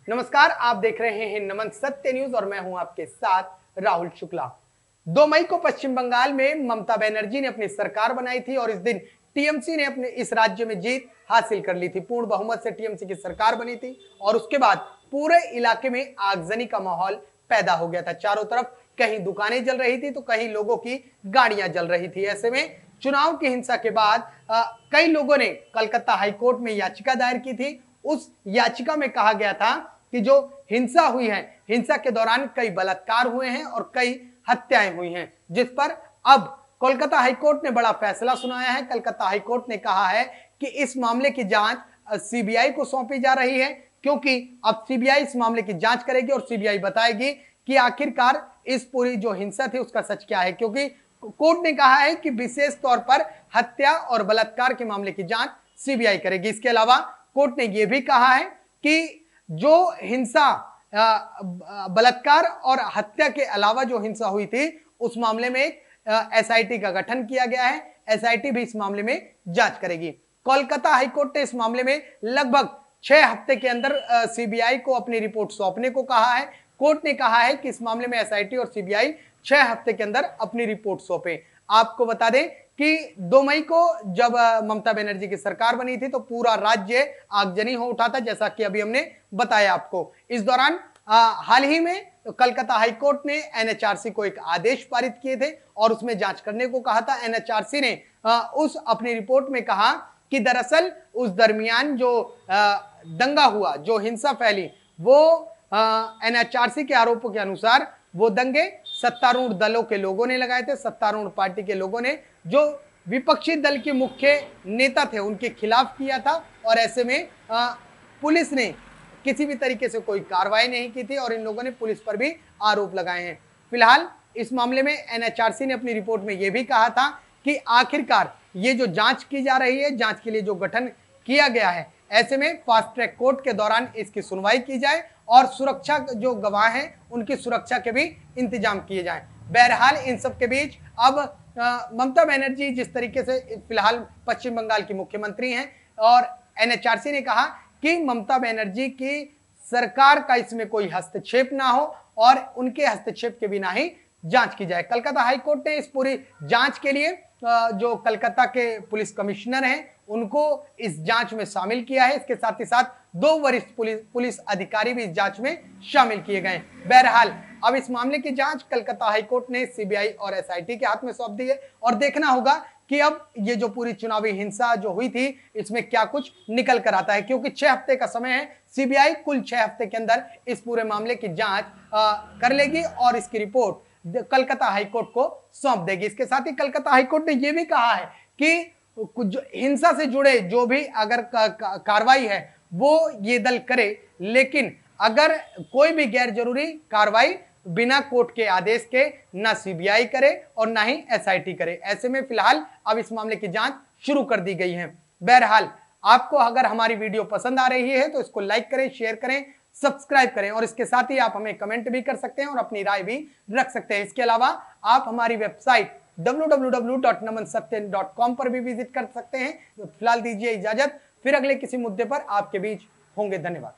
नमस्कार, आप देख रहे हैं नमन सत्य न्यूज और मैं हूं आपके साथ राहुल शुक्ला। 2 मई को पश्चिम बंगाल में ममता बनर्जी ने अपनी सरकार बनाई थी और इस दिन टीएमसी ने अपने इस राज्य में जीत हासिल कर ली थी। पूर्ण बहुमत से टीएमसी की सरकार बनी थी और उसके बाद पूरे इलाके में आगजनी का माहौल पैदा हो गया था। चारों तरफ कहीं दुकानें जल रही थी तो कहीं लोगों की गाड़ियां जल रही थी। ऐसे में चुनाव की हिंसा के बाद कई लोगों ने कलकत्ता हाईकोर्ट में याचिका दायर की थी। उस याचिका में कहा गया था कि जो हिंसा हुई है, हिंसा के दौरान कई बलात्कार हुए हैं और कई हत्याएं हुई हैं, जिस पर अब कोलकाता हाईकोर्ट ने बड़ा फैसला सुनाया है। कलकत्ता हाईकोर्ट ने कहा है कि इस मामले की जांच सीबीआई को सौंपी जा रही है, क्योंकि अब सीबीआई इस मामले की जांच करेगी और सीबीआई बताएगी कि आखिरकार इस पूरी जो हिंसा थी उसका सच क्या है। क्योंकि कोर्ट ने कहा है कि विशेष तौर पर हत्या और बलात्कार के मामले की जांच सीबीआई करेगी। इसके अलावा कोर्ट ने यह भी कहा है कि जो हिंसा बलात्कार और हत्या के अलावा जो हिंसा हुई थी उस मामले में एसआईटी का गठन किया गया है। एसआईटी भी इस मामले में जांच करेगी। कोलकाता हाईकोर्ट ने इस मामले में लगभग 6 हफ्ते के अंदर सीबीआई को अपनी रिपोर्ट सौंपने को कहा है। कोर्ट ने कहा है कि इस मामले में एसआईटी और सीबीआई 6 हफ्ते के अंदर अपनी रिपोर्ट सौंपे। आपको बता दें कि 2 मई को जब ममता बनर्जी की सरकार बनी थी तो पूरा राज्य आगजनी हो उठा था, जैसा कि अभी हमने बताया आपको। इस दौरान हाल ही में कलकत्ता हाईकोर्ट ने एनएचआरसी को एक आदेश पारित किए थे और उसमें जांच करने को कहा था। एनएचआरसी ने उस अपनी रिपोर्ट में कहा कि दरअसल उस दरमियान जो दंगा हुआ, जो हिंसा फैली, वो एनएचआरसी के आरोपों के अनुसार वो दंगे सत्तारूढ़ दलों के लोगों ने लगाए थे। सत्तारूढ़ पार्टी के लोगों ने जो विपक्षी दल के मुख्य नेता थे उनके खिलाफ किया था और ऐसे में पुलिस ने किसी भी तरीके से कोई कार्रवाई नहीं की थी और इन लोगों ने पुलिस पर भी आरोप लगाए हैं। फिलहाल इस मामले में एनएचआरसी ने अपनी रिपोर्ट में यह भी कहा था कि आखिरकार ये जो जांच की जा रही है, जांच के लिए जो गठन किया गया है, ऐसे में फास्ट ट्रैक कोर्ट के दौरान इसकी सुनवाई की जाए और सुरक्षा जो गवाह हैं उनकी सुरक्षा के भी इंतजाम किए जाएं। बहरहाल इन सब के बीच अब ममता बनर्जी जिस तरीके से फिलहाल पश्चिम बंगाल की मुख्यमंत्री हैं और एनएचआरसी ने कहा कि ममता बनर्जी की सरकार का इसमें कोई हस्तक्षेप ना हो और उनके हस्तक्षेप के बिना ही जांच की जाए। कलकत्ता हाईकोर्ट ने इस पूरी जांच के लिए जो कलकत्ता के पुलिस कमिश्नर हैं उनको इस जांच में शामिल किया है। इसके साथ ही साथ 2 वरिष्ठ पुलिस अधिकारी भी इस जांच में शामिल किए गए। बहरहाल अब इस मामले की जांच कलकत्ता हाईकोर्ट ने सीबीआई और एसआईटी के हाथ में सौंप दी है और देखना होगा कि अब ये जो पूरी चुनावी हिंसा जो हुई थी इसमें क्या कुछ निकल कर आता है, क्योंकि 6 हफ्ते का समय है। सीबीआई कुल 6 हफ्ते के अंदर इस पूरे मामले की जांच कर लेगी और इसकी रिपोर्ट कलकत्ता हाईकोर्ट को सौंप देगी। इसके साथ ही कलकत्ता हाईकोर्ट ने यह भी कहा है कि कुछ हिंसा से जुड़े जो भी अगर कार्रवाई है वो ये दल करे, लेकिन अगर कोई भी गैर जरूरी कार्रवाई बिना कोर्ट के आदेश के ना सीबीआई करे और ना ही एसआईटी करे। ऐसे में फिलहाल अब इस मामले की जांच शुरू कर दी गई है। बहरहाल आपको अगर हमारी वीडियो पसंद आ रही है तो इसको लाइक करें, शेयर करें, सब्सक्राइब करें और इसके साथ ही आप हमें कमेंट भी कर सकते हैं और अपनी राय भी रख सकते हैं। इसके अलावा आप हमारी वेबसाइट www.namansatya.com पर भी विजिट कर सकते हैं। फिलहाल दीजिए इजाजत, फिर अगले किसी मुद्दे पर आपके बीच होंगे। धन्यवाद।